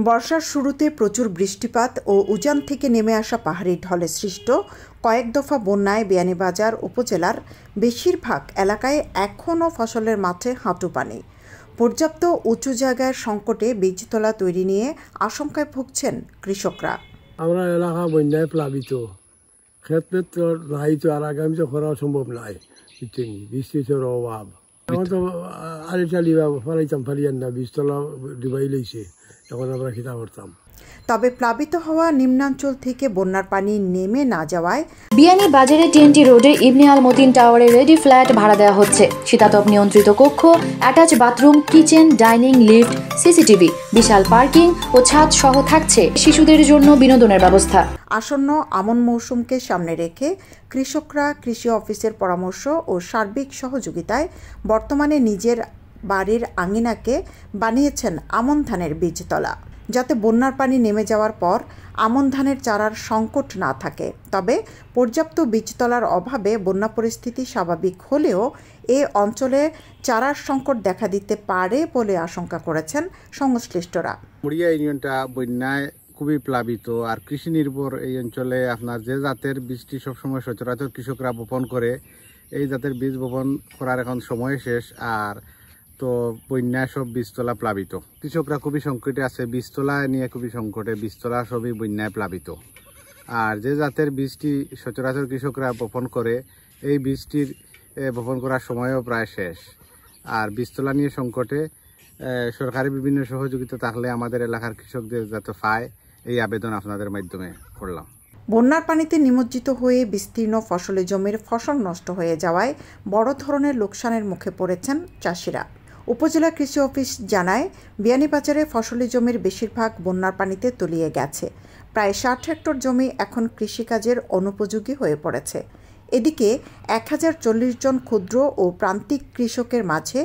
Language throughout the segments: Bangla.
বর্ষার শুরুতে প্রচুর বৃষ্টিপাত ও উজান থেকে নেমে আসা পাহাড়ি ঢলে সৃষ্ট কয়েক দফা বন্যায় বিয়ানীবাজার উপজেলার বেশিরভাগ এলাকায় এখনও ফসলের মাঠে হাঁটু পানি। পর্যাপ্ত উঁচু জায়গার সংকটে বীজতলা তৈরি নিয়ে আশঙ্কায় ভুগছেন কৃষকরা। আমরা এলাকা বন্যায় প্লাবিত, ক্ষেত্রে তো নাই, তো আর আগামীতে করা সম্ভব নাই, বৃষ্টির অভাব। এখন তো আলি টালি ফলাইতাম ফালিয়ান না, বীজতলা ডুবাই লইছে, তখন আমরা খিতা করতাম। তবে প্লাবিত হওয়া নিম্নাঞ্চল থেকে বন্যার পানি নেমে না যাওয়ায় বিয়ানীবাজারে টিএনটি রোডে ইবনে আল মতিন টাওয়ারে রেডি ফ্ল্যাট ভাড়া দেওয়া হচ্ছে। শীতাতপ নিয়ন্ত্রিত কক্ষ, attach bathroom, kitchen, dining, lift, CCTV, বিশাল পার্কিং ও ছাদ সহ থাকছে শিশুদের জন্য বিনোদনের ব্যবস্থা। আসন্ন আমন মৌসুমকে সামনে রেখে কৃষকরা কৃষি অফিসের পরামর্শ ও সার্বিক সহযোগিতায় বর্তমানে নিজের বাড়ির আঙিনাকে বানিয়েছেন আমন ধানের বীজতলা, যাতে বন্যার পানি নেমে যাওয়ার পর আমন ধানের চারার সংকট না থাকে। তবে পর্যাপ্ত বীজতলার অভাবে বন্যা পরিস্থিতি স্বাভাবিক হলেও এ অঞ্চলে চারার সংকট দেখা দিতে পারে বলে আশঙ্কা করেছেন সংশ্লিষ্টরা। মুড়িয়া ইউনিয়নটা বন্যায় খুবই প্লাবিত, আর কৃষি নির্ভর এই অঞ্চলে আপনার যে জাতের বীজটি সবসময় সচরাচর কৃষকরা বপন করে, এই জাতের বীজ বপন করার এখন সময় শেষ, আর তো বন্যায় সব বীজতলা প্লাবিত। কৃষকরা খুবই সংকটে আছে, বীজতলা নিয়ে খুবই সংকটে, বীজতলা সবই বন্যায় প্লাবিত। আর যে জাতের বীজটি সচরাচর কৃষকরা বপন করে, এই বীজটির বপন করার সময়ও প্রায় শেষ। আর বীজতলা নিয়ে সংকটে সরকারি বিভিন্ন সহযোগিতা থাকলে আমাদের এলাকার কৃষকদের যাতে পায়, এই আবেদন আপনাদের মাধ্যমে করলাম। বন্যার পানিতে নিমজ্জিত হয়ে বিস্তীর্ণ ফসলি জমির ফসল নষ্ট হয়ে যাওয়ায় বড় ধরনের লোকসানের মুখে পড়েছেন চাষিরা। উপজেলা কৃষি অফিস জানায়, বিয়ানীবাজারে ফসলি জমির বেশিরভাগ বন্যার পানিতে তলিয়ে গেছে। প্রায় 60 হেক্টর জমি এখন কৃষিকাজের অনুপযোগী হয়ে পড়েছে। এদিকে 1040 জন ক্ষুদ্র ও প্রান্তিক কৃষকের মাঝে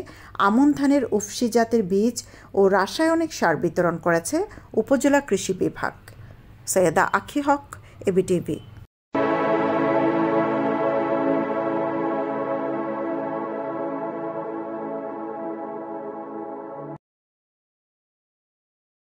আমন ধানের উফশি জাতের বীজ ও রাসায়নিক সার বিতরণ করেছে উপজেলা কৃষি বিভাগ। সৈয়দা আখি হক, এবিটিভি।